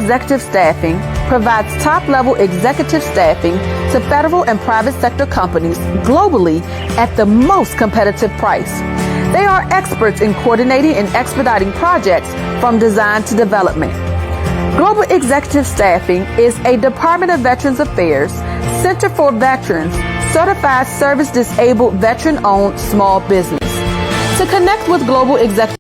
Executive Staffing provides top-level executive staffing to federal and private sector companies globally at the most competitive price. They are experts in coordinating and expediting projects from design to development. Global Executive Staffing is a Department of Veterans Affairs, Center for Veterans, certified service-disabled veteran-owned small business. To connect with Global Executive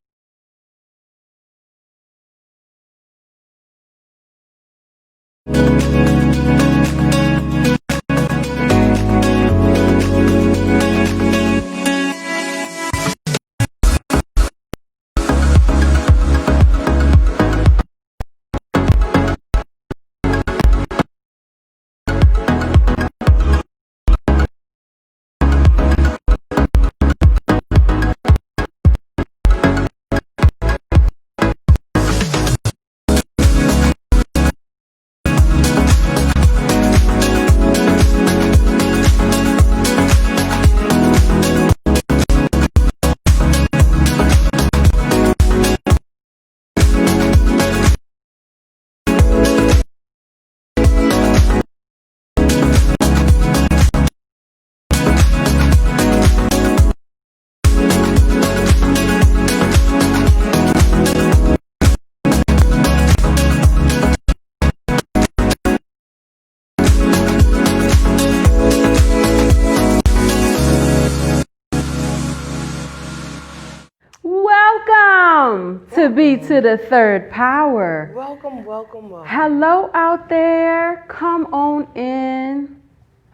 to B3rdPower. Welcome, welcome, welcome. Hello out there. Come on in.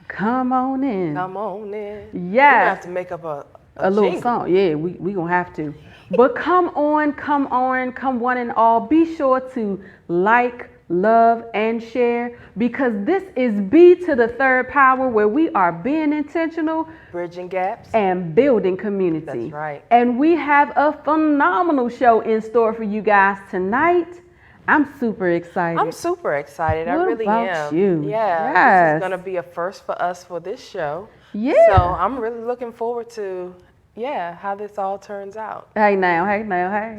Come on in. Come on in. Yes. We're gonna have to make up a little jingle. song. Yeah, we gonna have to. But come on, come one and all. Be sure to like, love, and share, because this is B3rdPower, where we are being intentional, bridging gaps, and building community. That's right. And we have a phenomenal show in store for you guys tonight. I'm super excited. I'm super excited. What I really about am. You? Yeah. Yes. This is gonna be a first for us for this show. Yeah. So I'm really looking forward to how this all turns out. Hey now.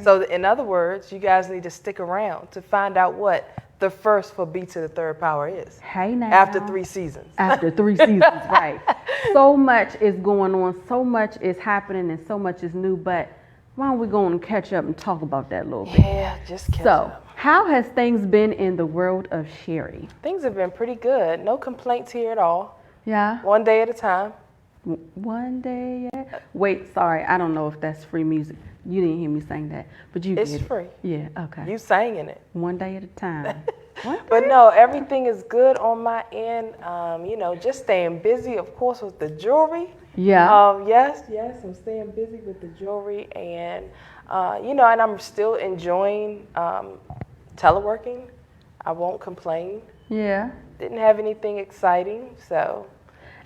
So in other words, you guys need to stick around to find out what the first for B3rdPower is. Hey now. After 3 seasons. After 3 seasons, right. So much is going on, so much is happening, and so much is new, but why don't we go and catch up and talk about that a little bit? Yeah, just catch up. How has things been in the world of Sherri? Things have been pretty good. No complaints here at all. Yeah. One day at a time. One day, yeah. Wait, sorry, I don't know if that's free music. You didn't hear me sing that, but you It's did. free. Yeah, okay. You sang in it. One day at a time. But no, everything is good on my end. Just staying busy, of course, with the jewelry. Yeah. Yes, I'm staying busy with the jewelry, and and I'm still enjoying teleworking. I won't complain. Yeah. Didn't have anything exciting, so.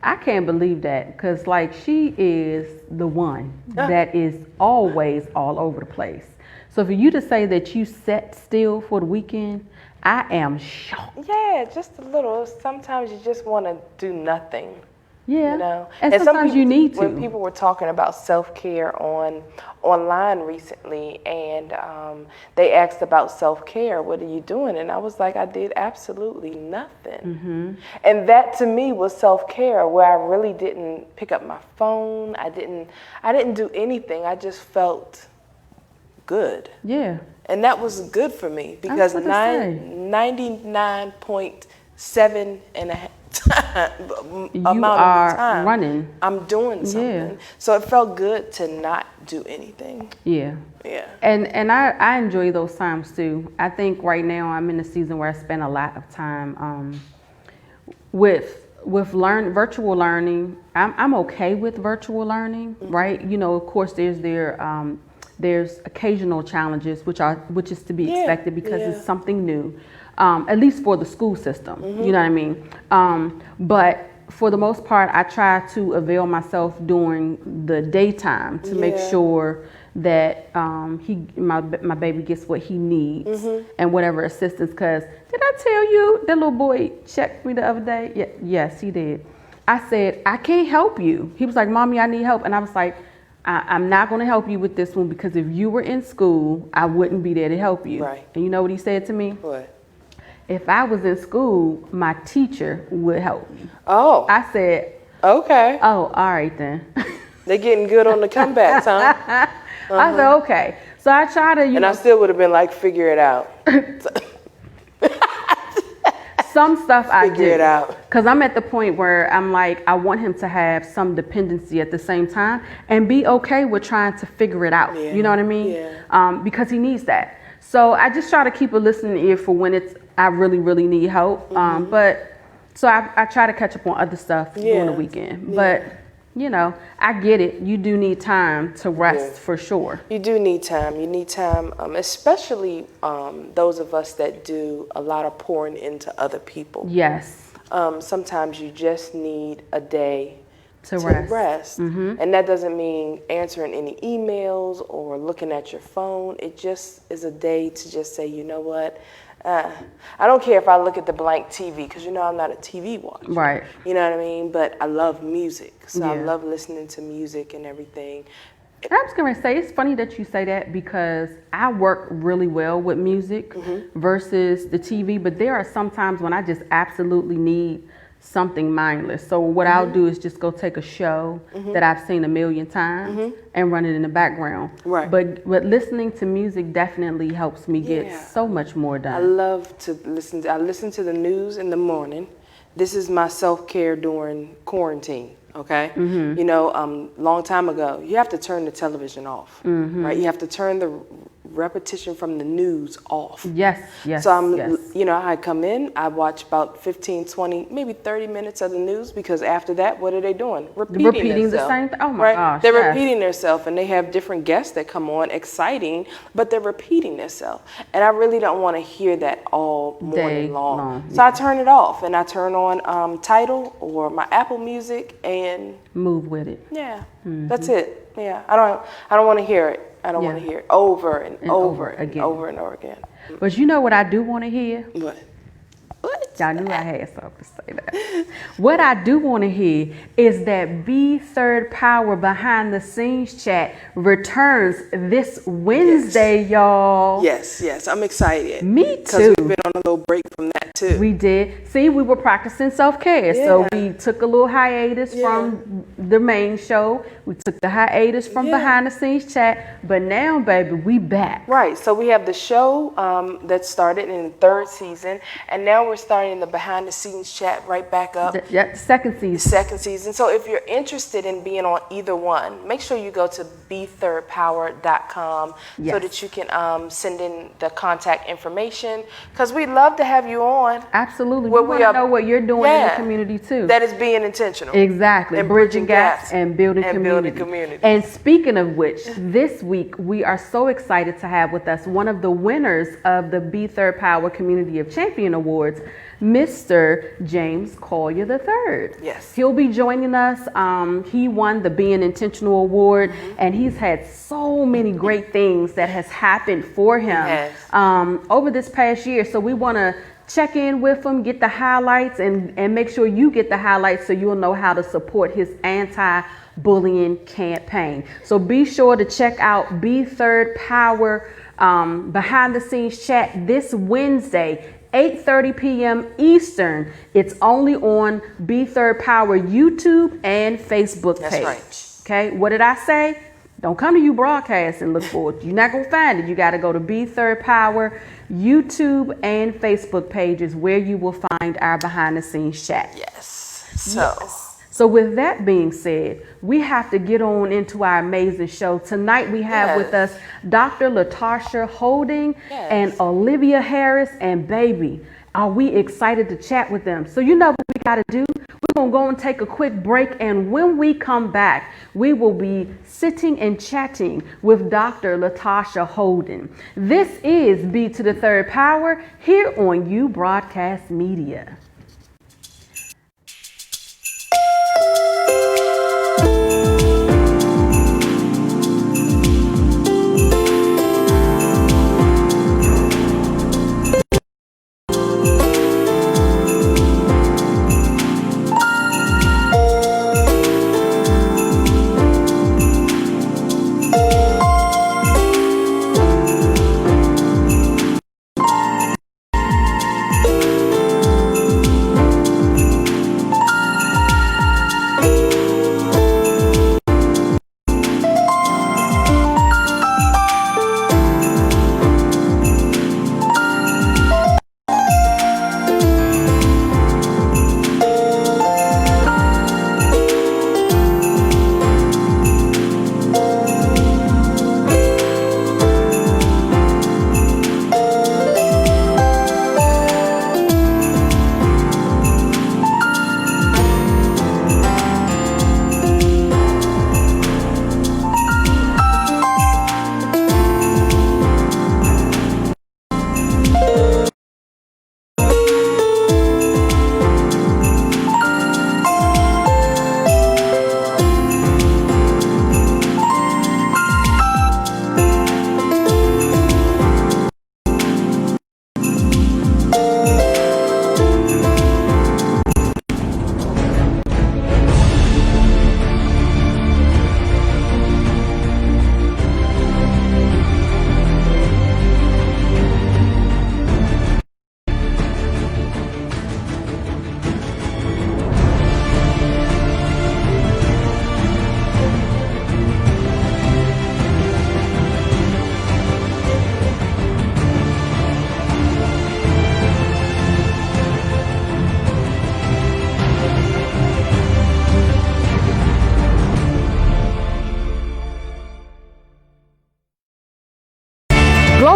I can't believe that, because like she is the one that is always all over the place. So for you to say that you sat still for the weekend, I am shocked. Yeah, just a little. Sometimes you just want to do nothing. Yeah. And sometimes you need to. When people were talking about self-care online recently, and they asked about self-care, what are you doing? And I was like, I did absolutely nothing. Mm-hmm. And that to me was self-care, where I really didn't pick up my phone. I didn't do anything. I just felt good. Yeah. And that was good for me, because 99.7 and a half amount of the time running. I'm doing something. Yeah. So it felt good to not do anything. Yeah. Yeah. And I enjoy those times too. I think right now I'm in a season where I spend a lot of time with virtual learning. I'm okay with virtual learning, right? Of course there's occasional challenges which is to be expected, because it's something new. At least for the school system, you know what I mean? But for the most part, I try to avail myself during the daytime to make sure that my baby gets what he needs and whatever assistance. Because did I tell you that little boy checked me the other day? Yeah, yes, he did. I said, I can't help you. He was like, Mommy, I need help. And I was like, I'm not going to help you with this one, because if you were in school, I wouldn't be there to help you. Right. And you know what he said to me? What? if I was in school, my teacher would help me. Oh. I said, Okay. oh, all right then. They're getting good on the comebacks, huh? I said, okay. So I try to, I still would have been like, figure it out. some stuff I do. Figure it out. Because I'm at the point where I'm like, I want him to have some dependency at the same time and be okay with trying to figure it out. Yeah. You know what I mean? Yeah. Because he needs that. So I just try to keep a listening ear for when I really, really need help. So I try to catch up on other stuff during the weekend. Yeah. But, I get it. You do need time to rest for sure. You do need time. You need time, especially those of us that do a lot of pouring into other people. Yes. Sometimes you just need a day to rest. And that doesn't mean answering any emails or looking at your phone. It just is a day to just say, you know what? I don't care if I look at the blank TV, because I'm not a TV watcher. Right. You know what I mean? But I love music. So I love listening to music and everything. I was going to say, it's funny that you say that, because I work really well with music versus the TV, but there are some times when I just absolutely need something mindless. So what I'll do is just go take a show that I've seen a million times and run it in the background. Right. But listening to music definitely helps me get so much more done. I love to listen. I listen to the news in the morning. This is my self-care during quarantine. Okay. Long time ago, you have to turn the television off, right? You have to turn the repetition from the news off. Yes. So I come in, I watch about 15, 20, maybe 30 minutes of the news, because after that, what are they doing? Repeating the same thing. Oh my gosh. They're repeating themselves, and they have different guests that come on, exciting, but they're repeating themselves. And I really don't want to hear that all morning long. So I turn it off, and I turn on Tidal or my Apple Music and move with it. Yeah. That's it. Yeah. I don't want to hear it. I don't want to hear it over and over again. Over and over again. But you know what I do want to hear? What? Y'all knew I had something to say that. What I do want to hear is that B3rdPower behind the scenes chat returns this Wednesday, y'all. Yes. I'm excited. Me too. Because we've been on a little break from that too. We did. See, we were practicing self-care. So we took a little hiatus from the main show. We took the hiatus from behind the scenes chat. But now, baby, we back. Right. So we have the show that started in the 3rd season. And now we're starting the behind the scenes chat right back up. Second season. So if you're interested in being on either one, make sure you go to B3rdPower.com so that you can send in the contact information, because we'd love to have you on. Absolutely. We want to know what you're doing in the community too. That is being intentional. Exactly. And bridging gaps and building community. And speaking of which, this week we are so excited to have with us one of the winners of the B3rdPower Community of Champion Awards, Mr. James Collier III. Yes. He'll be joining us. He won the Being Intentional Award, and he's had so many great things that has happened for him over this past year. So we want to check in with him, get the highlights, and make sure you get the highlights so you'll know how to support his anti-bullying campaign. So be sure to check out B3rdPower behind the scenes chat this Wednesday, 8:30 p.m. Eastern. It's only on B3rdPower YouTube and Facebook page. That's right. Okay, what did I say? Don't come to you broadcast and look for it. You're not going to find it. You got to go to B3rdPower YouTube and Facebook pages where you will find our behind the scenes chat. Yes. So with that being said, we have to get on into our amazing show. Tonight we have with us Dr. LaTarsha Holden and Olivia Harris, and baby, are we excited to chat with them. So you know what we got to do? We're going to go and take a quick break, and when we come back, we will be sitting and chatting with Dr. LaTarsha Holden. This is B3rdPower here on U Broadcast Media.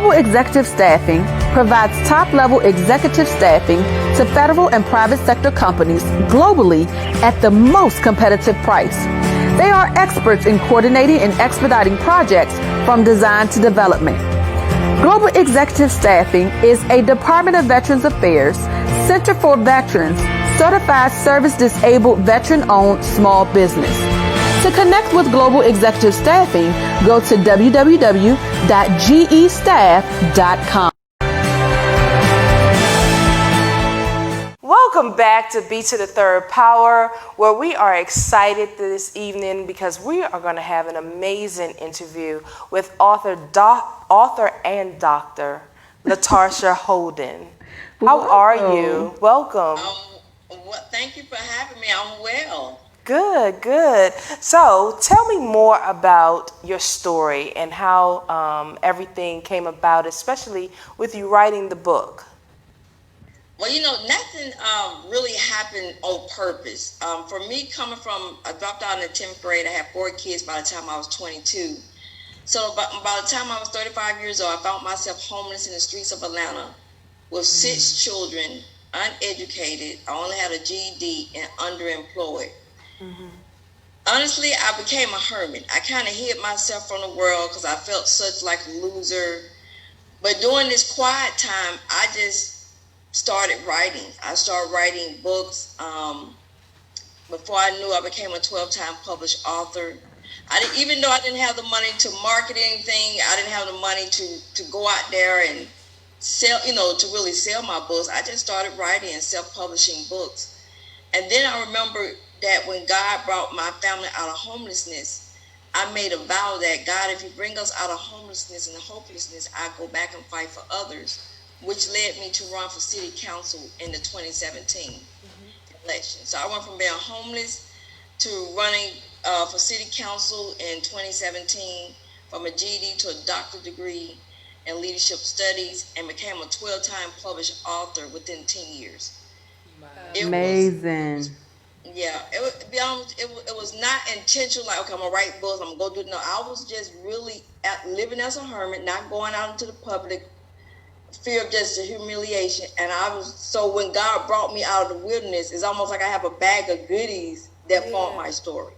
Global Executive Staffing provides top-level executive staffing to federal and private sector companies globally at the most competitive price. They are experts in coordinating and expediting projects from design to development. Global Executive Staffing is a Department of Veterans Affairs, Center for Veterans, certified service-disabled veteran-owned small business. To connect with Global Executive Staffing, go to www.gestaff.com. Welcome back to B3rdPower, where we are excited this evening because we are going to have an amazing interview with author and Dr. LaTarsha Holden. How are you? Welcome. Well, thank you for having me. I'm well. Good, good. So tell me more about your story and how everything came about, especially with you writing the book. Well, nothing really happened on purpose. For me, I dropped out in the 10th grade. I had 4 kids by the time I was 22. So by the time I was 35 years old, I found myself homeless in the streets of Atlanta with 6 children, uneducated. I only had a GED and underemployed. Honestly, I became a hermit. I kind of hid myself from the world because I felt such like a loser. But during this quiet time, I just started writing. I started writing books. Before I knew, I became a 12-time published author. Even though I didn't have the money to market anything, I didn't have the money to go out there and sell, to really sell my books. I just started writing and self-publishing books. And then I remember that when God brought my family out of homelessness, I made a vow that, God, if you bring us out of homelessness and hopelessness, I go back and fight for others, which led me to run for city council in the 2017 election. So I went from being homeless to running for city council in 2017, from a GED to a doctorate degree in leadership studies, and became a 12-time published author within 10 years. Amazing. It was not intentional, like, okay, I'm going to write books, I'm going to go do it. No, I was just really living as a hermit, not going out into the public, fear of just the humiliation. And so when God brought me out of the wilderness, it's almost like I have a bag of goodies that formed my story.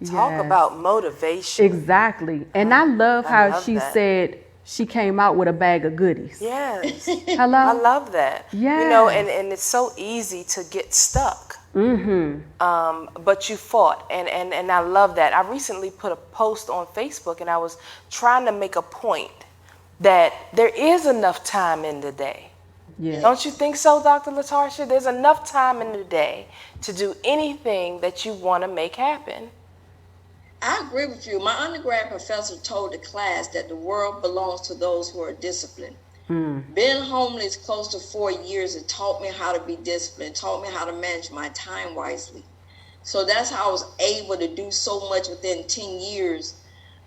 Talk about motivation. Exactly. And I love how she said she came out with a bag of goodies. Yes. Hello? I love that. Yeah. And it's so easy to get stuck. But you fought, and I love that. I recently put a post on Facebook, and I was trying to make a point that there is enough time in the day. Yeah. Don't you think so, Dr. LaTarsha? There's enough time in the day to do anything that you want to make happen. I agree with you. My undergrad professor told the class that the world belongs to those who are disciplined. Being homeless close to 4 years, it taught me how to be disciplined, taught me how to manage my time wisely. So that's how I was able to do so much within 10 years.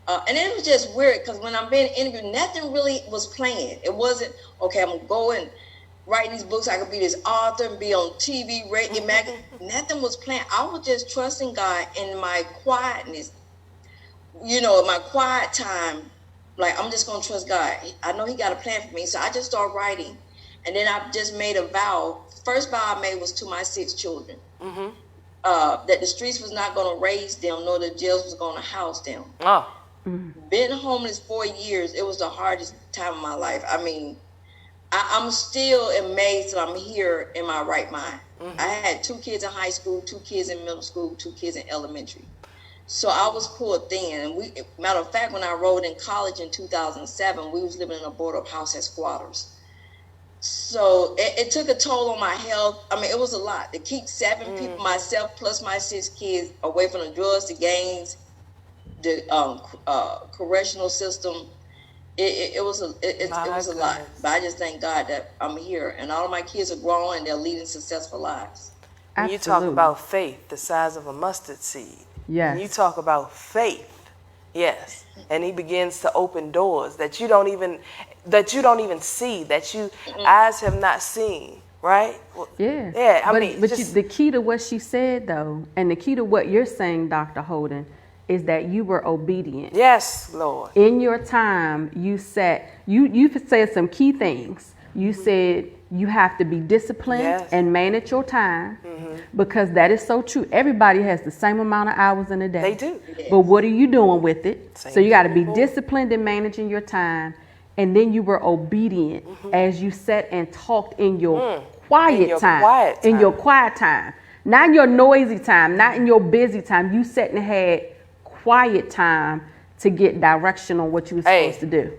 And it was just weird because when I'm being interviewed, nothing really was planned. It wasn't, okay, I'm going to go and write these books. I could be this author and be on TV, radio, magazine. Nothing was planned. I was just trusting God in my quietness. In my quiet time, like, I'm just going to trust God. I know he got a plan for me. So I just started writing. And then I just made a vow. First vow I made was to my 6 children. That the streets was not going to raise them, nor the jails was going to house them. Been homeless 4 years, it was the hardest time of my life. I mean, I'm still amazed that I'm here in my right mind. I had 2 kids in high school, 2 kids in middle school, 2 kids in elementary. So I was pulled thin. And matter of fact, when I enrolled in college in 2007, we was living in a boarded house as squatters. So it took a toll on my health. I mean, it was a lot to keep 7 people, myself plus my 6 kids, away from the drugs, the gangs, the correctional system. It was a lot. But I just thank God that I'm here, and all of my kids are grown and they're leading successful lives. Absolutely. You talk about faith, the size of a mustard seed. Yes. And you talk about faith. Yes. And he begins to open doors that you don't even see, that you eyes have not seen, right? Yeah. Yeah. But the key to what she said, though, and the key to what you're saying, Dr. Holden, is that you were obedient. Yes, Lord. In your time, you said some key things. You said you have to be disciplined Yes. and manage your time, because that is so true. Everybody has the same amount of hours in a day. They do. But what are you doing with it? Same So you got to be people. disciplined in managing your time, and then you were obedient as you sat and talked in your quiet In your time. quiet In your time. quiet time. Not in your noisy time, not in your busy time. You sat and had quiet time to get direction on what you were supposed to do.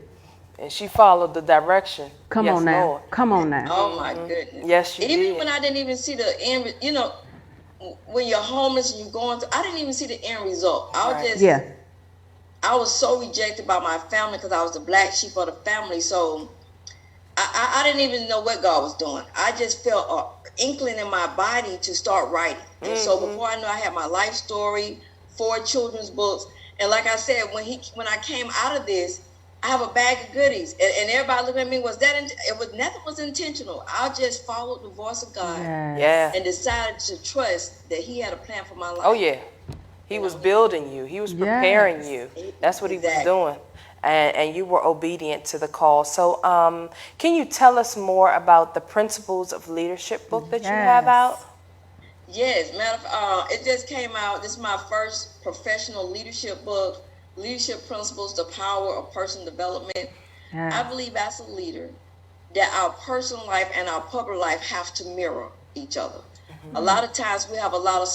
And she followed the direction. Come Yes, on now. Lord. Come on now. Oh my goodness. Yes, you Even did. when I didn't even see the end, when you're homeless and you're going through, I didn't even see the end result. Yeah. I was so rejected by my family because I was the black sheep of the family. So I didn't even know what God was doing. I just felt an inkling in my body to start writing. And so before I knew, I had my life story, 4 children's books. And like I said, when I came out of this, I have a bag of goodies. And everybody looking at me, nothing was intentional. I just followed the voice of God Yeah. and decided to trust that He had a plan for my life. Oh, yeah. He was building you. He was preparing you. That's what he was Exactly. doing. And you were obedient to the call. So can you tell us more about the Principles of Leadership book that you have out? Yes, it just came out. This is my first professional leadership book, Leadership Principles, The Power of Personal Development. I believe as a leader that our personal life and our public life have to mirror each other. A lot of times we have a lot of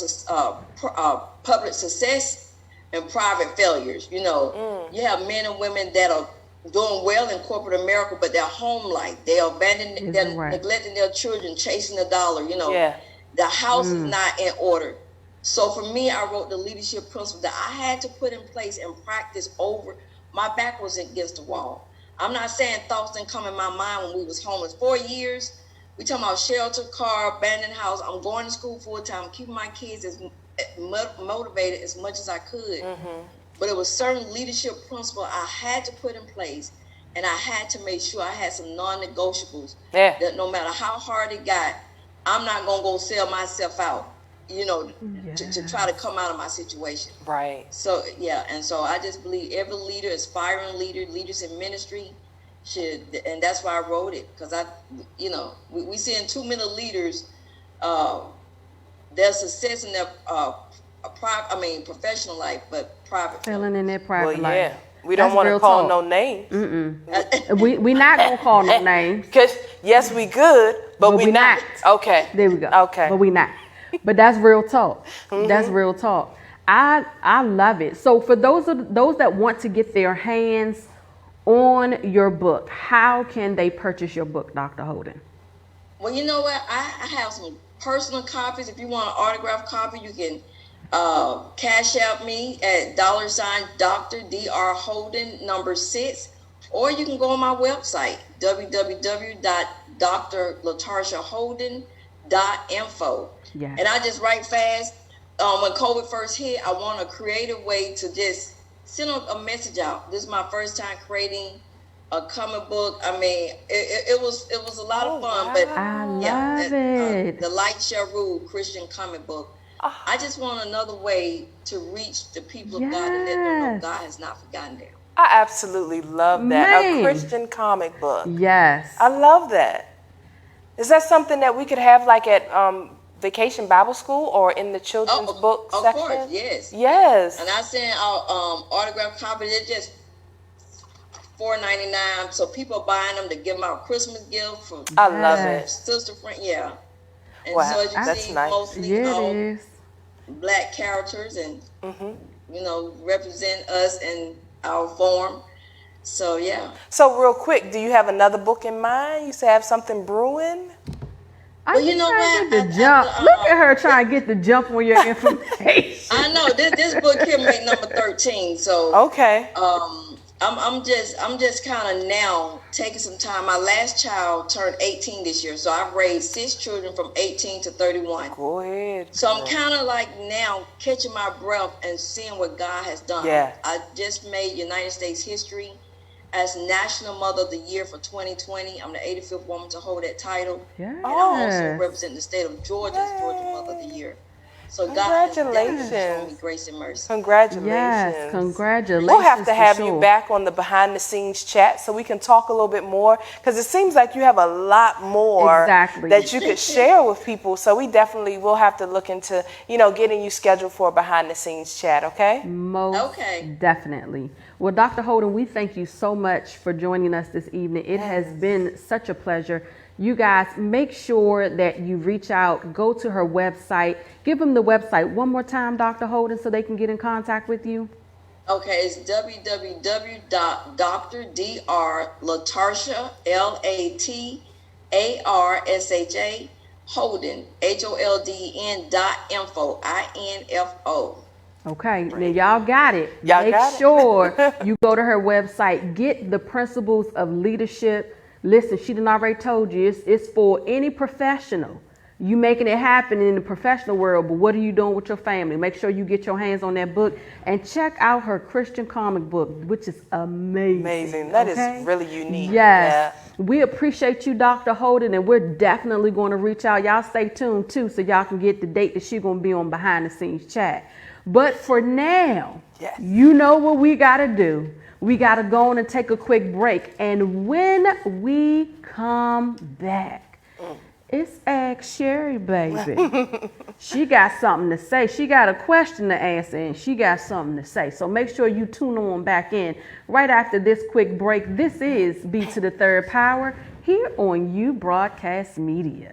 public success and private failures. You have men and women that are doing well in corporate America, but their home life, they're neglecting their children, chasing the dollar. The house is not in order. So for me, I wrote the leadership principle that I had to put in place and practice over. My back was against the wall. I'm not saying thoughts didn't come in my mind when we was homeless. 4 years, we talking about shelter, car, abandoned house. I'm going to school full time, keeping my kids as motivated as much as I could. But it was certain leadership principle I had to put in place, and I had to make sure I had some non-negotiables. That no matter how hard it got, I'm not gonna go sell myself out, to try to come out of my situation. Right. So and so I just believe every leader, aspiring leader, leaders in ministry should, and that's why I wrote it, because we seeing too many leaders, their success in their professional life, but private. Failing in their private life. We don't want to call no names. We not gonna call no names. Because yes, we good, but we not. Okay. There we go. Okay. But we not. But that's real talk. That's real talk. I love it. So for those that want to get their hands on your book, how can they purchase your book, Dr. Holden? Well, you know what? I have some personal copies. If you want an autographed copy, you can cash out me at $Dr. Dr. Holden #6, or you can go on my website www.LaTarshaHolden.info. And I just write fast. When COVID first hit, I want a creative way to just send a message out. This is my first time creating a comic book. I mean, it was a lot of fun, but I love it. The Light Shall Rule Christian comic book. I just want another way to reach the people of God and let them know God has not forgotten them. I absolutely love that. A Christian comic book. Yes. I love that. Is that something that we could have like at Vacation Bible School or in the children's book section? Of course, yes. Yes. And I send out autographed copies. It's just $4.99. So people are buying them to give them out Christmas gift for I love it. Sister friend, yeah. And Wow, so as you that's see, nice. mostly It is. black characters and represent us in our form. So yeah. So real quick, do you have another book in mind? You say have something brewing? Well, you know what? Look at her trying to get the jump on your information. I know this book here made number 13. So okay. I'm just kind of now taking some time. My last child turned 18 this year, so I've raised 6 children from 18 to 31. Go ahead. So I'm kind of like now catching my breath and seeing what God has done. Yeah. I just made United States history as National Mother of the Year for 2020. I'm the 85th woman to hold that title. Yeah. And I also represent the state of Georgia as Georgia Mother of the Year. So God has definitely shown me Congratulations. grace and mercy. Congratulations. Yes, congratulations. We'll have to for have sure. you back on the behind the scenes chat so we can talk a little bit more, because it seems like you have a lot more Exactly. that you could share with people. So we definitely will have to look into, getting you scheduled for a behind the scenes chat, okay? Most Okay. definitely. Well, Dr. Holden, we thank you so much for joining us this evening. It has been such a pleasure. You guys, make sure that you reach out, go to her website, give them the website one more time, Dr. Holden, so they can get in contact with you. Okay, it's www.LaTarsha, LaTarsha Holden, HOLDEN.info, INFO. Okay, now y'all got it. Y'all Make got it. sure you go to her website, get the principles of leadership. Listen, she done already told you it's for any professional. You making it happen in the professional world, but what are you doing with your family? Make sure you get your hands on that book and check out her Christian comic book, which is amazing. Amazing. That okay? is really unique. Yes. We appreciate you, Dr. Holden, and we're definitely going to reach out. Y'all stay tuned too, so y'all can get the date that she's going to be on behind the scenes chat. But for now, you know what we got to do. We got to go on and take a quick break. And when we come back, it's Ask Sherri, baby. She got something to say. She got a question to answer, and she got something to say. So make sure you tune on back in right after this quick break. This is B3rdPower here on You Broadcast Media.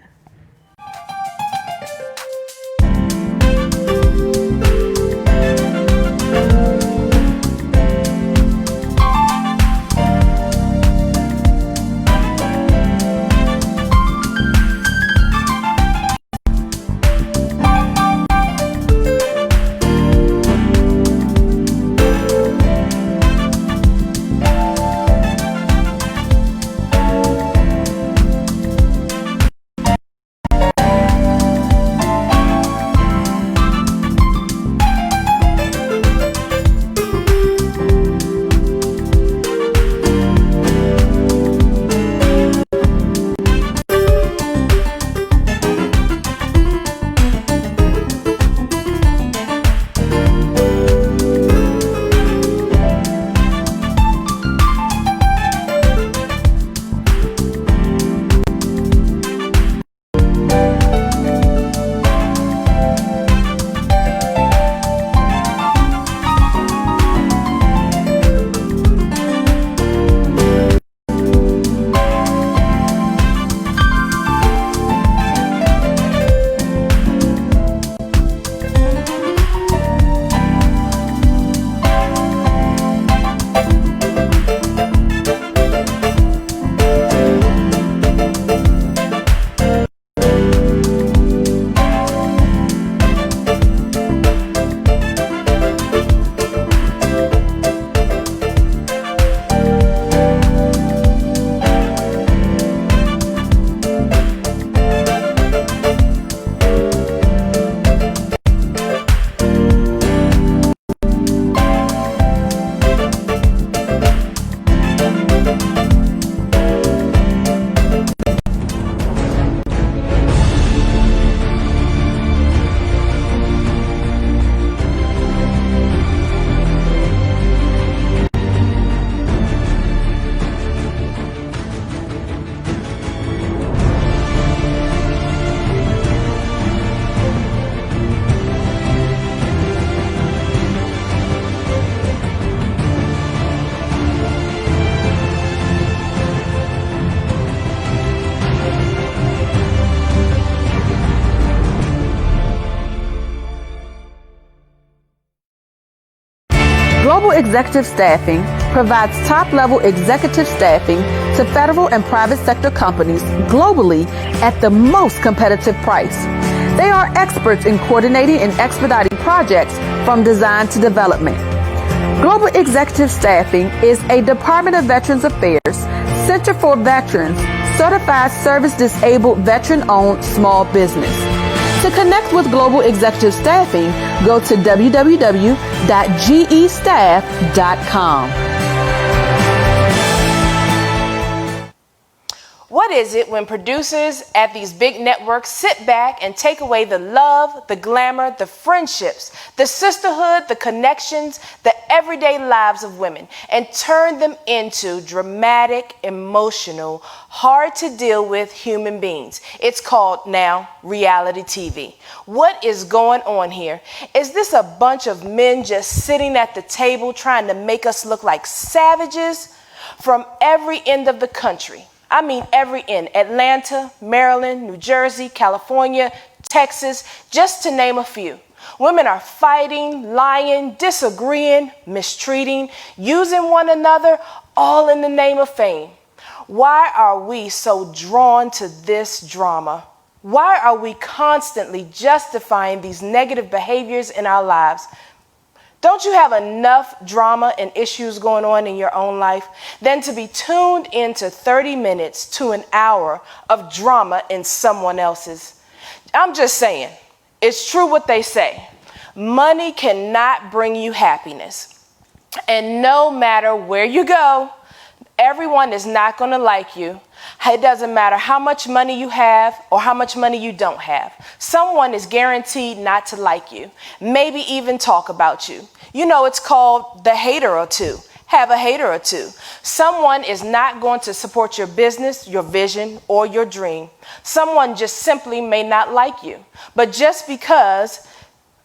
Global Executive Staffing provides top-level executive staffing to federal and private sector companies globally at the most competitive price. They are experts in coordinating and expediting projects from design to development. Global Executive Staffing is a Department of Veterans Affairs, Center for Veterans, certified service-disabled veteran-owned small business. To connect with Global Executive Staffing, go to www.gestaff.com. What is it when producers at these big networks sit back and take away the love, the glamour, the friendships, the sisterhood, the connections, the everyday lives of women, and turn them into dramatic, emotional, hard to deal with human beings? It's called now reality TV. What is going on here? Is this a bunch of men just sitting at the table trying to make us look like savages from every end of the country? I mean every end. Atlanta, Maryland, New Jersey, California, Texas, just to name a few. Women are fighting, lying, disagreeing, mistreating, using one another, all in the name of fame. Why are we so drawn to this drama? Why are we constantly justifying these negative behaviors in our lives? Don't you have enough drama and issues going on in your own life than to be tuned into 30 minutes to an hour of drama in someone else's? I'm just saying, it's true what they say. Money cannot bring you happiness. And no matter where you go, everyone is not going to like you. It doesn't matter how much money you have or how much money you don't have. Someone is guaranteed not to like you, maybe even talk about you. You know, it's called the hater or two. Have a hater or two. Someone is not going to support your business, your vision, or your dream. Someone just simply may not like you. But just because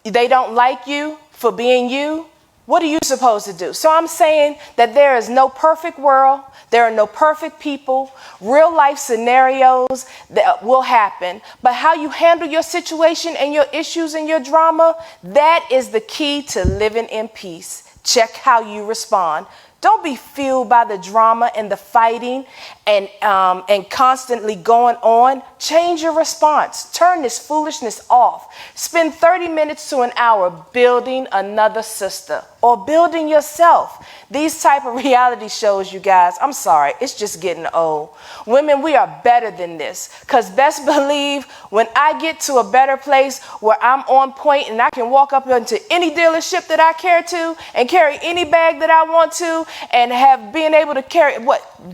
they don't like you for being you, what are you supposed to do? So I'm saying that there is no perfect world. There are no perfect people. Real life scenarios that will happen. But how you handle your situation and your issues and your drama, that is the key to living in peace. Check how you respond. Don't be fueled by the drama and the fighting and constantly going on. Change your response. Turn this foolishness off. Spend 30 minutes to an hour building another sister or building yourself. These type of reality shows, you guys, I'm sorry, it's just getting old. Women, we are better than this. Because best believe when I get to a better place where I'm on point and I can walk up into any dealership that I care to and carry any bag that I want to and have been able to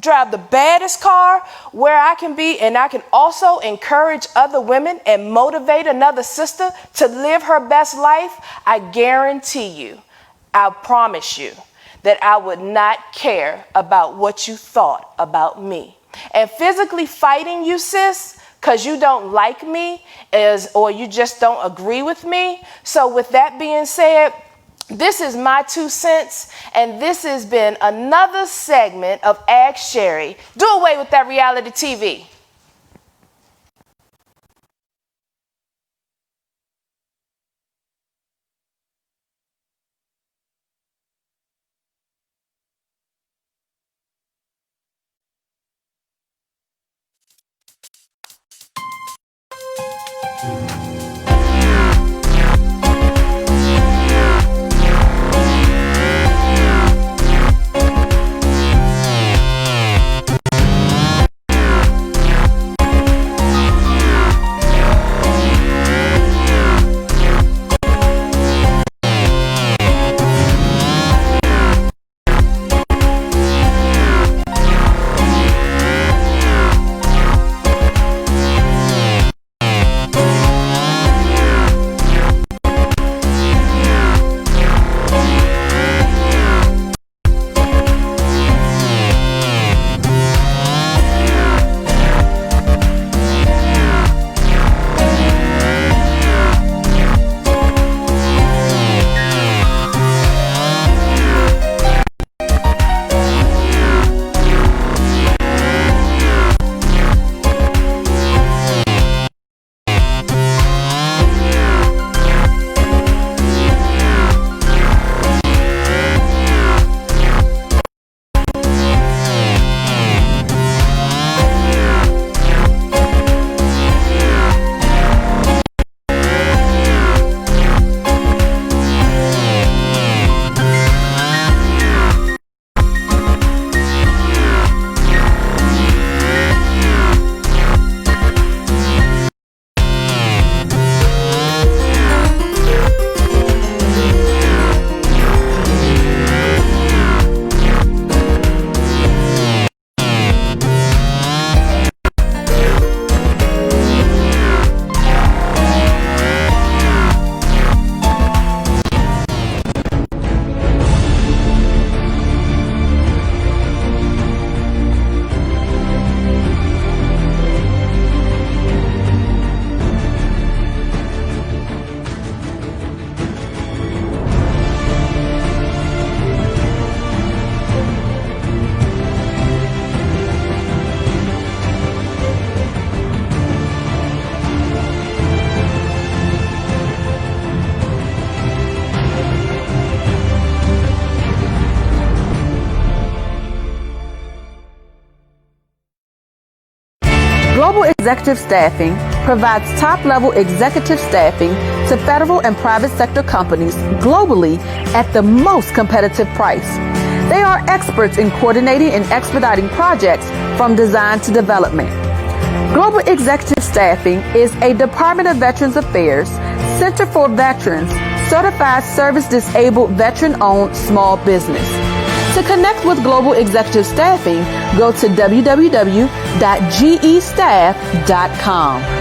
drive the baddest car where I can be, and I can also encourage other women and motivate another sister to live her best life. I guarantee you, I promise you, that I would not care about what you thought about me. And physically fighting you, sis, because you don't like me or you just don't agree with me. So with that being said, this is my 2 cents, and this has been another segment of Ask Sherri. Do away with that reality TV. Global Executive Staffing provides top-level executive staffing to federal and private sector companies globally at the most competitive price. They are experts in coordinating and expediting projects from design to development. Global Executive Staffing is a Department of Veterans Affairs, Center for Veterans, certified service-disabled veteran-owned small business. To connect with Global Executive Staffing, go to www.gestaff.com.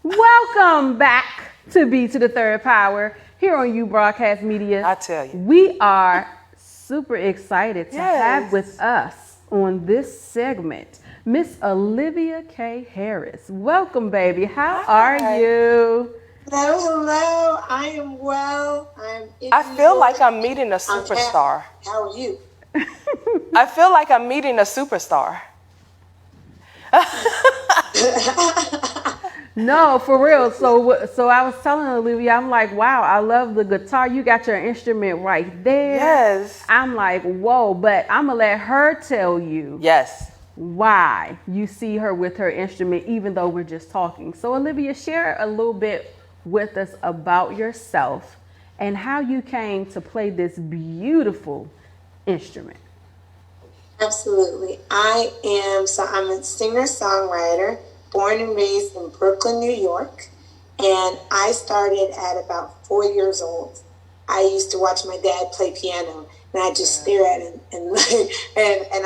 Welcome back to B3rdPower here on U Broadcast Media. I tell you. We are super excited to Yes. have with us on this segment Miss Olivia K. Harris. Welcome, baby. How are you? Hello, hello. I am well. I feel like I'm meeting a superstar. How are you? I feel like I'm meeting a superstar. No, for real. So I was telling Olivia, I'm like, wow, I love the guitar. You got your instrument right there. Yes. I'm like, whoa, but I'm going to let her tell you Yes. why you see her with her instrument, even though we're just talking. So Olivia, share a little bit with us about yourself and how you came to play this beautiful instrument. Absolutely. I'm a singer-songwriter, born and raised in Brooklyn, New York. And I started at about 4 years old. I used to watch my dad play piano, and I just stare at him and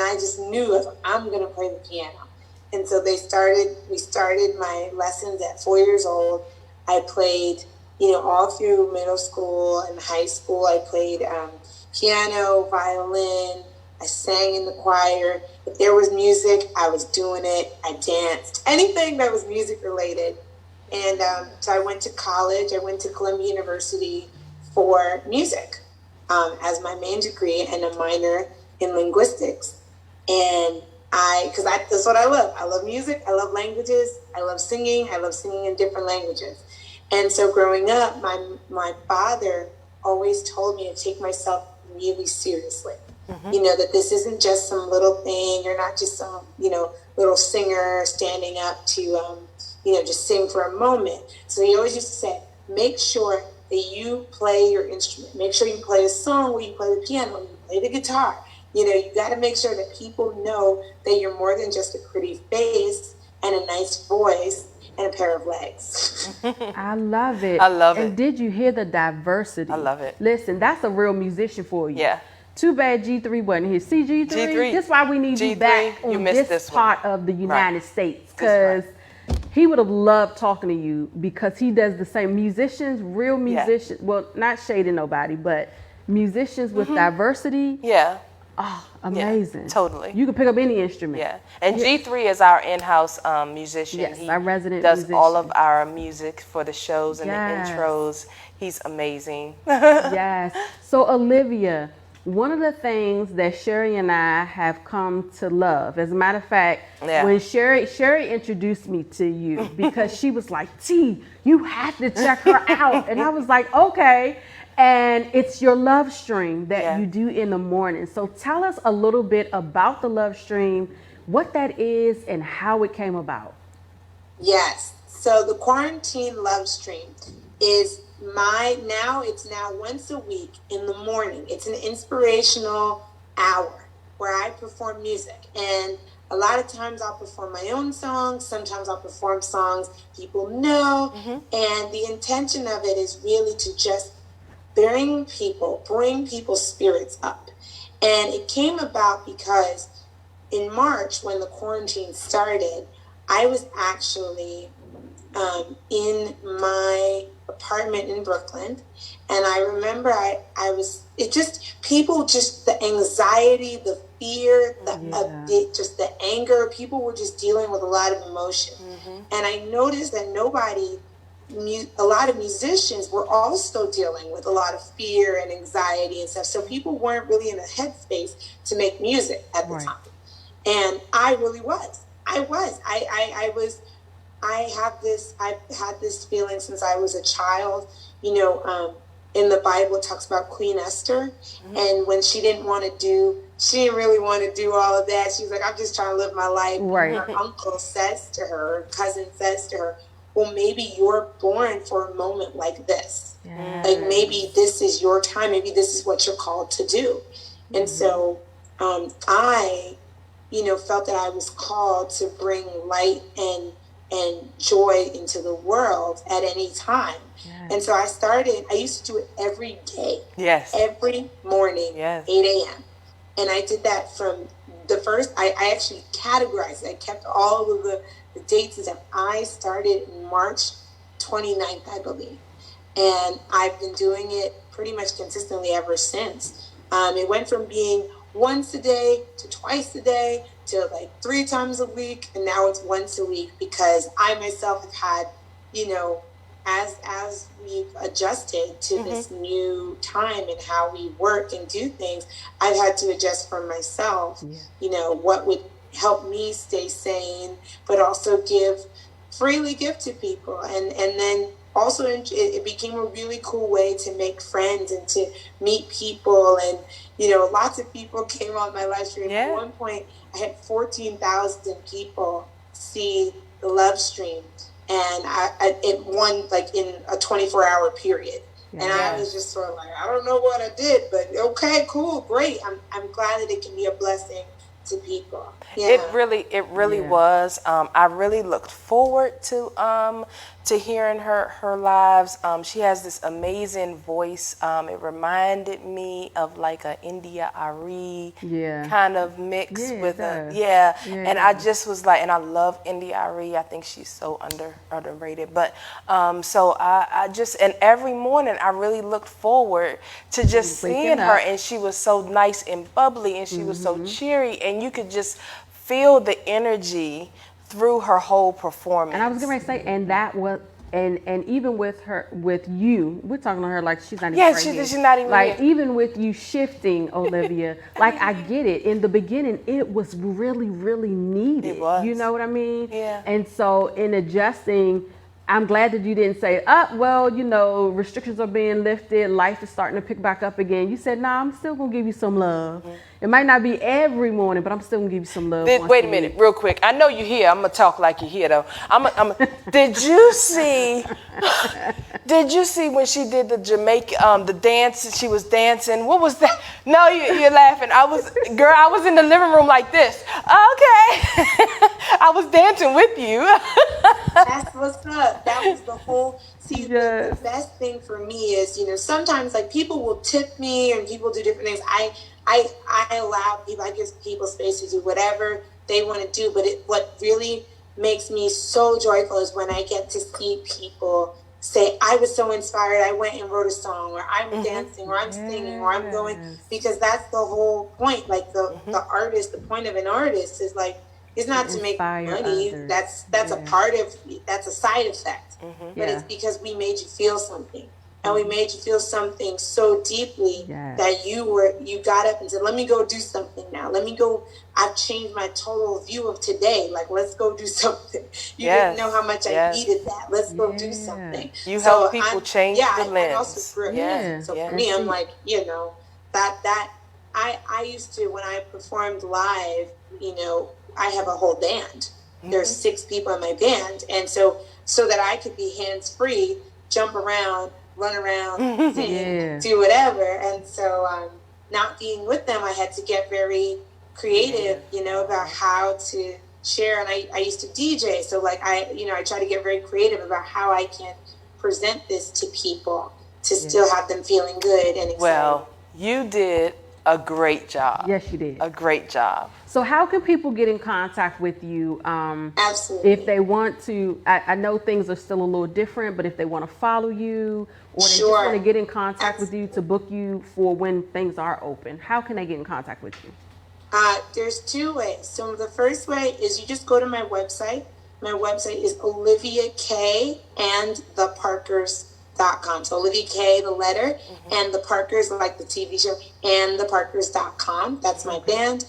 I just knew I'm going to play the piano. And so we started my lessons at 4 years old. I played, all through middle school and high school. I played piano, violin. I sang in the choir. If there was music, I was doing it. I danced. Anything that was music related. And so I went to college. I went to Columbia University for music as my main degree and a minor in linguistics. And that's what I love. I love music. I love languages. I love singing. I love singing in different languages. And so growing up, my father always told me to take myself really seriously. Mm-hmm. That this isn't just some little thing. You're not just some, little singer standing up to, just sing for a moment. So he always used to say, make sure that you play your instrument. Make sure you play a song where you play the piano, you play the guitar. You got to make sure that people know that you're more than just a pretty face and a nice voice and a pair of legs. I love it. I love it. And did you hear the diversity? I love it. Listen, that's a real musician for you. Yeah. Too bad G3 wasn't here. See G3? This is why we need you back on this part of the United States. Because he would have loved talking to you because he does the same. Musicians, real musicians, well, not shading nobody, but musicians with diversity. Yeah. Oh, amazing. Yeah, totally. You can pick up any instrument. Yeah. And G3 is our in-house musician. Yes, he our resident does musician. all of our music for the shows and the intros. He's amazing. Yes. So Olivia, one of the things that Sherri and I have come to love, as a matter of fact, when Sherri introduced me to you, because she was like, T, you have to check her out. And I was like, okay. And it's your love stream that you do in the morning. So tell us a little bit about the love stream, what that is and how it came about. Yes. So the quarantine love stream is it's now once a week in the morning. It's an inspirational hour where I perform music. And a lot of times I'll perform my own songs. Sometimes I'll perform songs people know. And the intention of it is really to just bring people's spirits up. And it came about because in March, when the quarantine started, I was actually in my apartment in Brooklyn. And I remember the anxiety, the fear, just the anger, people were just dealing with a lot of emotion. And I noticed that a lot of musicians were also dealing with a lot of fear and anxiety and stuff. So people weren't really in a headspace to make music at the time. And I really was. I've had this feeling since I was a child. In the Bible, it talks about Queen Esther. And when she didn't really want to do all of that. She was like, I'm just trying to live my life. Right. Her uncle says to her, cousin says to her, well, maybe you're born for a moment like this. Yes. Like maybe this is your time. Maybe this is what you're called to do. And so I, felt that I was called to bring light and joy into the world at any time. Yes. And so I used to do it every day. Yes. Every morning, 8 a.m. And I did that from the first, I actually categorized it. I kept all of the dates and stuff. I started in March 29th, I believe. And I've been doing it pretty much consistently ever since. It went from being once a day to twice a day to like 3 times a week. And now it's once a week because I myself have had, as we've adjusted to this new time and how we work and do things, I've had to adjust for myself, what would help me stay sane, but also freely give to people. And then also it became a really cool way to make friends and to meet people. And, lots of people came on my live stream. At one point, I had 14,000 people see the love stream. And it won like in a 24-hour period. And I was just sort of like, I don't know what I did, but okay, cool, great. I'm glad that it can be a blessing to people. Yeah. It really was. I really looked forward to hearing her lives. She has this amazing voice. It reminded me of like a India Arie kind of mix with and I just was like, and I love India Arie. I think she's so underrated. But so I just, and every morning I really looked forward to just seeing her, and she was so nice and bubbly, and she was so cheery, and you could just feel the energy through her whole performance. And I was going to say, and that was, and even with you, we're talking to her like she's not even she's not even like here. Even with you shifting, Olivia, like I get it. In the beginning, it was really, really needed. It was. You know what I mean? Yeah. And so in adjusting, I'm glad that you didn't say, restrictions are being lifted, life is starting to pick back up again. You said, nah, I'm still going to give you some love. It might not be every morning, but I'm still going to give you some love. Wait a minute, real quick. I know you're here. I'm going to talk like you're here, though. Did you see when she did the Jamaica, the dance, she was dancing? What was that? No, you're laughing. I was in the living room like this. Okay. I was dancing with you. That's what's up. That was the whole. See, the best thing for me is, sometimes like people will tip me and people do different things. I allow people, I give people space to do whatever they want to do. But what really makes me so joyful is when I get to see people say, I was so inspired, I went and wrote a song, or I'm dancing, or I'm singing, or I'm going, because that's the whole point. Like the artist, the point of an artist is like, it's not to make money. Others. That's a part of, that's a side effect. But it's because we made you feel something. And we made you feel something so deeply that you got up and said, let me go do something now. I've changed my total view of today. Like, let's go do something. You didn't know how much I needed that. Let's go do something. You help people change the lens. I also grew up. So for me, I'm like, I used to, when I performed live, I have a whole band. there's 6 people in my band. And so that I could be hands-free, jump around, run around, sing, do whatever. And so not being with them, I had to get very creative, about how to share. And I used to DJ. So like I try to get very creative about how I can present this to people to still have them feeling good and excited. Well, you did a great job. Yes, you did. A great job. So how can people get in contact with you? Absolutely. If they want to, I know things are still a little different, but if they want to follow you or they just want to get in contact with you to book you for when things are open, how can they get in contact with you? There's 2 ways. So the first way is you just go to my website. My website is Olivia K and the Parkers.com. So Olivia K, the letter, and the Parkers, like the TV show, and the Parkers.com. That's my band.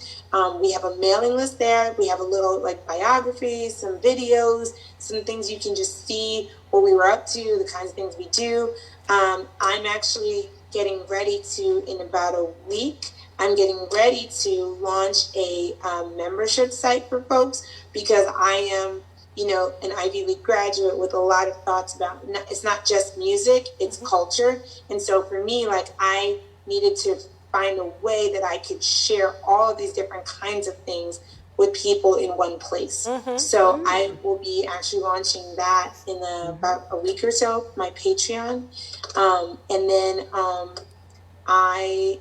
We have a mailing list there. We have a little like biography, some videos, some things you can just see what we were up to, the kinds of things we do. I'm actually getting ready to, in about a week, I'm getting ready to launch a membership site for folks because I am, an Ivy League graduate with a lot of thoughts about, it's not just music, it's culture. And so for me, like I needed to find a way that I could share all of these different kinds of things with people in one place. So I will be actually launching that in about a week or so, my Patreon. And then the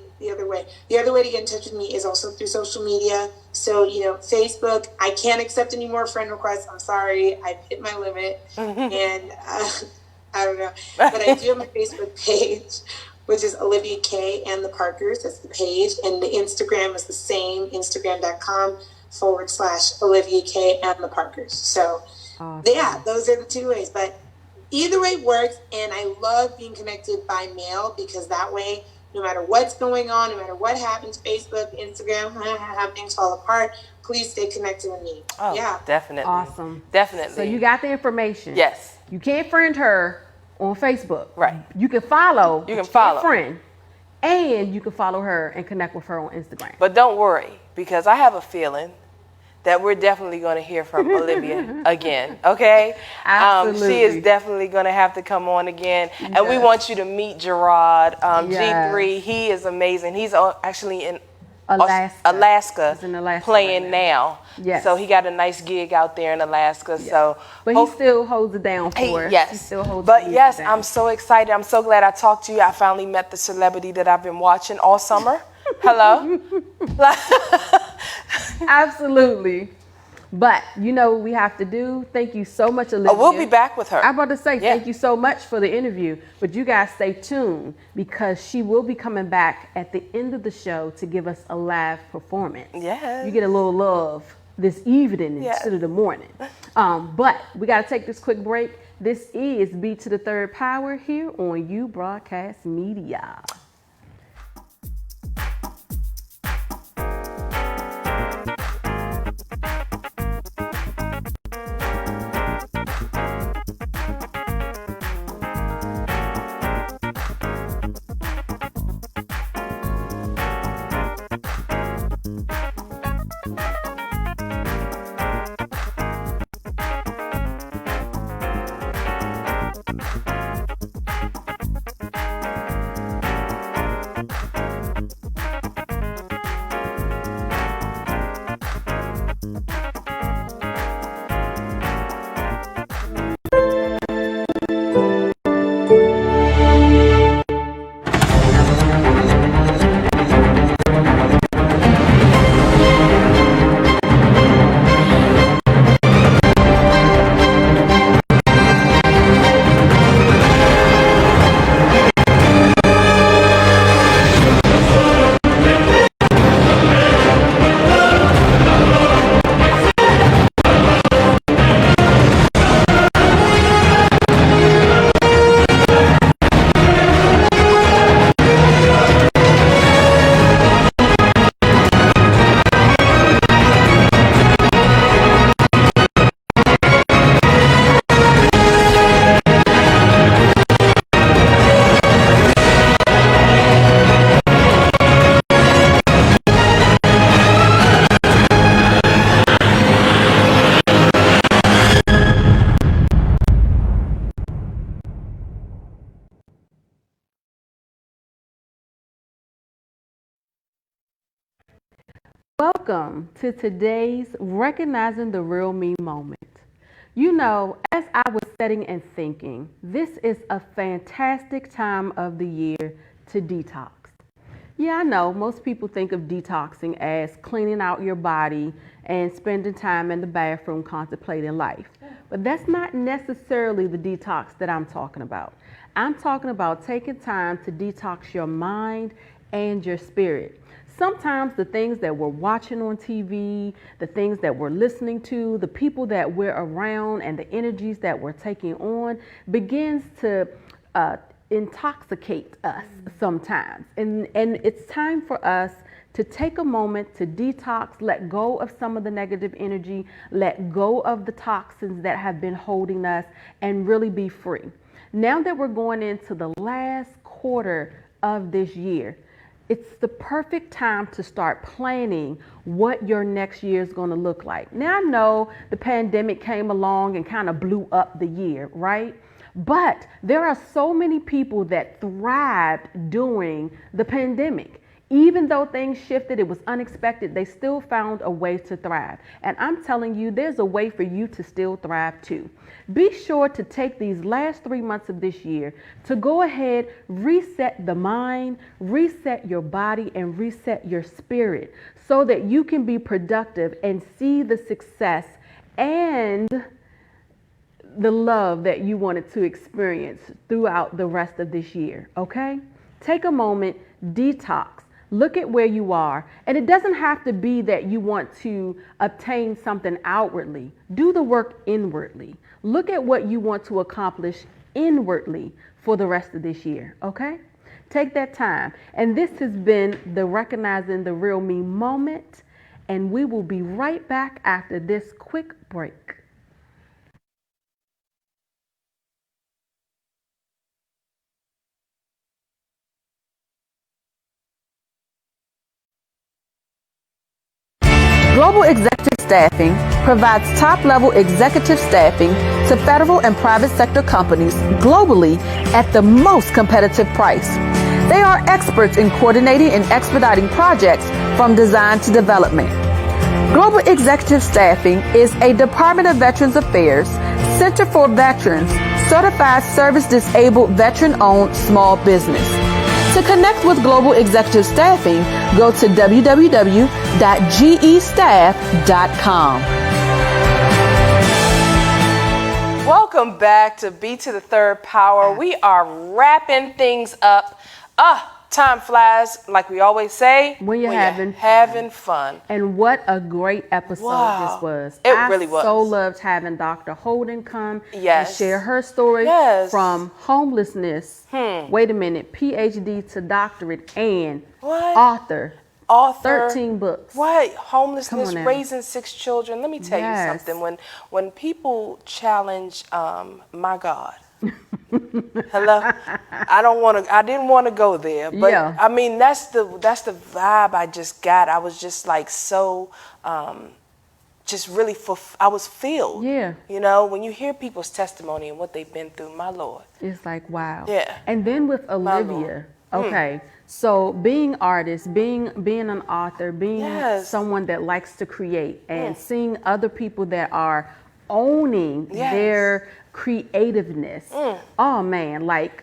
other way to get in touch with me is also through social media. So, Facebook, I can't accept any more friend requests. I'm sorry. I've hit my limit. And I don't know. But I do have my Facebook page, which is Olivia K and the Parkers. That's the page. And the Instagram is the same, Instagram.com/Olivia K and the Parkers. So, yeah, those are the 2 ways. But either way works. And I love being connected by mail because that way, no matter what's going on, no matter what happens, Facebook, Instagram, how things fall apart, please stay connected with me. Oh, yeah. Definitely. Awesome. Definitely. So you got the information. Yes. You can't friend her on Facebook. Right. You can follow. You can follow. Friend. And you can follow her and connect with her on Instagram. But don't worry, because I have a feeling that we're definitely going to hear from Olivia again, okay? Absolutely. She is definitely going to have to come on again. Yes. And we want you to meet Gerard, G3. He is amazing. He's actually in Alaska playing now. Yes. So he got a nice gig out there in Alaska. Yes. So, but he still holds it down for us. Yes. He still holds but yes, down. I'm so excited. I'm so glad I talked to you. I finally met the celebrity that I've been watching all summer. Hello? Absolutely. But you know what we have to do? Thank you so much, Olivia. Oh, we'll be back with her. I'm about to say thank you so much for the interview. But you guys stay tuned because she will be coming back at the end of the show to give us a live performance. Yes. You get a little love this evening instead of the morning. But we got to take this quick break. This is B3rdPower here on You Broadcast Media. Welcome to today's Recognizing the Real Me moment. You know, as I was sitting and thinking, this is a fantastic time of the year to detox. Yeah, I know most people think of detoxing as cleaning out your body and spending time in the bathroom contemplating life. But that's not necessarily the detox that I'm talking about. I'm talking about taking time to detox your mind and your spirit. Sometimes the things that we're watching on TV, the things that we're listening to, the people that we're around, and the energies that we're taking on begins to intoxicate us sometimes. And it's time for us to take a moment to detox, let go of some of the negative energy, let go of the toxins that have been holding us, and really be free. Now that we're going into the last quarter of this year, it's the perfect time to start planning what your next year is going to look like. Now I know the pandemic came along and kind of blew up the year, right? But there are so many people that thrived during the pandemic. Even though things shifted, it was unexpected, they still found a way to thrive. And I'm telling you, there's a way for you to still thrive too. Be sure to take these last 3 months of this year to go ahead, reset the mind, reset your body, and reset your spirit so that you can be productive and see the success and the love that you wanted to experience throughout the rest of this year, okay? Take a moment, detox. Look at where you are. And it doesn't have to be that you want to obtain something outwardly. Do the work inwardly. Look at what you want to accomplish inwardly for the rest of this year, okay? Take that time. And this has been the Recognizing the Real Me moment. And we will be right back after this quick break. Global Executive Staffing provides top-level executive staffing to federal and private sector companies globally at the most competitive price. They are experts in coordinating and expediting projects from design to development. Global Executive Staffing is a Department of Veterans Affairs, Center for Veterans, certified service-disabled veteran-owned small business. To connect with Global Executive Staffing, go to www.gestaff.com. Welcome back to B3rdPower. We are wrapping things up. Time flies, like we always say, when you're having fun. And what a great episode this was. It really was. I so loved having Dr. Holden come and share her story from homelessness, wait a minute, PhD to doctorate, and author. 13 books. Homelessness, raising 6 children. Let me tell you something. When people challenge my God, hello, I didn't want to go there, but I mean that's the vibe I just got. I was just like so just really I was filled. You know, when you hear people's testimony and what they've been through, my Lord, it's like wow. And then with Olivia, okay, so being artist, being an author, being someone that likes to create, and seeing other people that are owning their creativeness. Oh man, like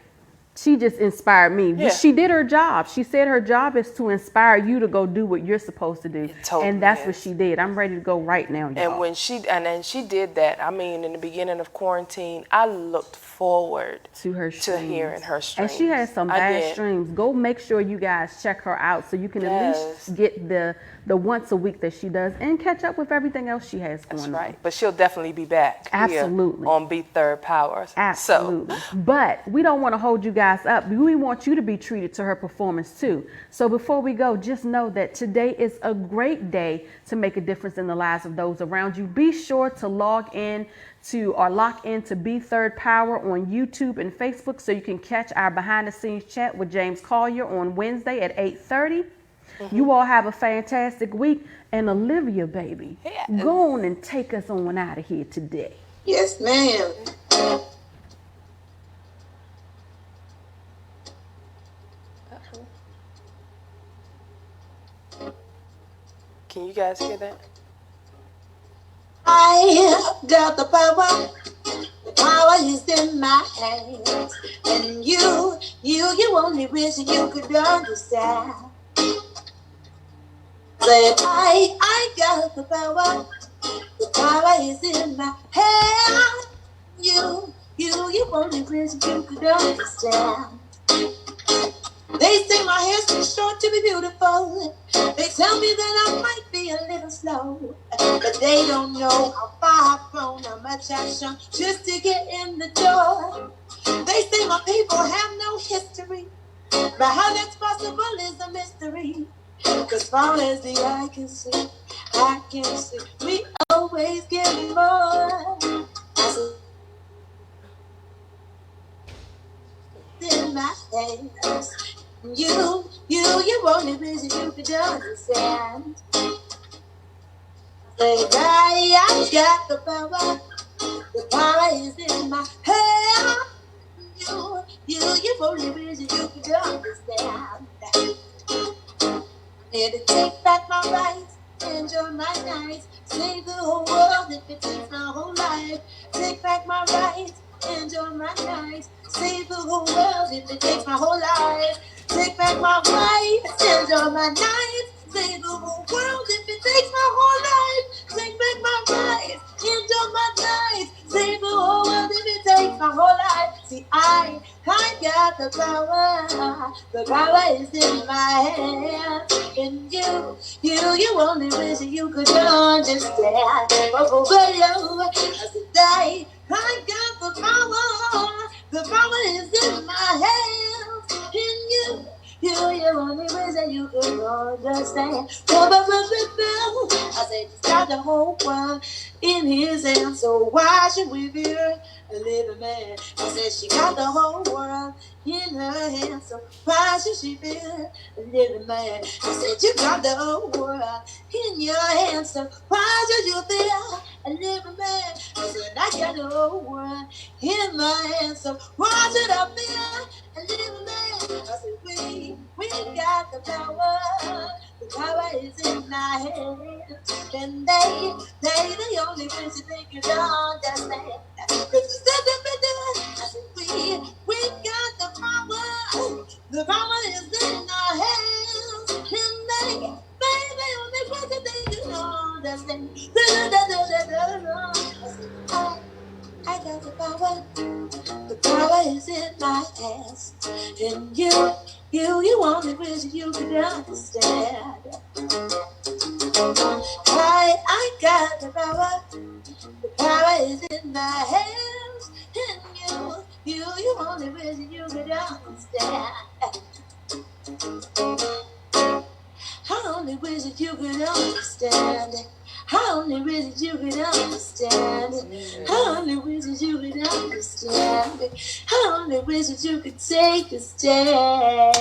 she just inspired me. She did her job. She said her job is to inspire you to go do what you're supposed to do. And that's what she did. I'm ready to go right now, y'all. And when she did that, I mean, in the beginning of quarantine, I looked forward to hearing her streams. And she has some bad streams. Go make sure you guys check her out so you can at least get the once a week that she does and catch up with everything else she has going on. That's right. But she'll definitely be back. Absolutely. On B3rdPower. Absolutely. But we don't want to hold you guys up. We want you to be treated to her performance too. So before we go, just know that today is a great day to make a difference in the lives of those around you. Be sure to lock into B3rdPower on YouTube and Facebook so you can catch our behind the scenes chat with James Collier on Wednesday at 8:30. You all have a fantastic week. And Olivia, baby, go on and take us on out of here today. Yes, ma'am. Can you guys guys hear that? I got the power. The power is in my hands. And you only wish you could understand. Say, I got the power. The power is in my hands. You only wish you could understand. They say my hair's too short to be beautiful. They tell me that I might be a little slow. But they don't know how far I've grown, how much I've shown just to get in the door. They say my people have no history, but how that's possible is a mystery. Cause far as the eye can see, we always get more. In my hands. You only wish you could understand. Say, I got the power. The power is in my hand. You only wish you could understand. Here to take back my rights, enjoy my nights, save the whole world if it takes my whole life. Take back my rights, enjoy my nights, save the whole world if it takes my whole life. Take back my rights, enjoy my nights, save the whole world if it takes my whole life. Take back my rights, enjoy my nights, save the whole world if it takes my whole life. See, I got the power. The power is in my hands. And you only wish you could understand. Oh, I said, I got the power. The power is in my hands. And you only wish that you could understand. I said, he's got the whole world in his hands. So why should we fear a little man? I said, she got the whole world in her hands. So why should she fear a little man? I said, you got the whole world in your hands. So why should you fear a little man? I said, I got the whole world in my hands. So why should I fear a little man? I said, we got the power. The power is in our hands. And they only wish they could understand. I said, we got the power. The power is in our hands. And they only wish that they could understand. I got the power. The power is in my hands. And you only wish you could understand. I got the power. The power is in my hands. And you only wish you could understand. I only wish that you could understand. I only wish that you could understand. I only wish that you could understand. I only wish that you could take a stand.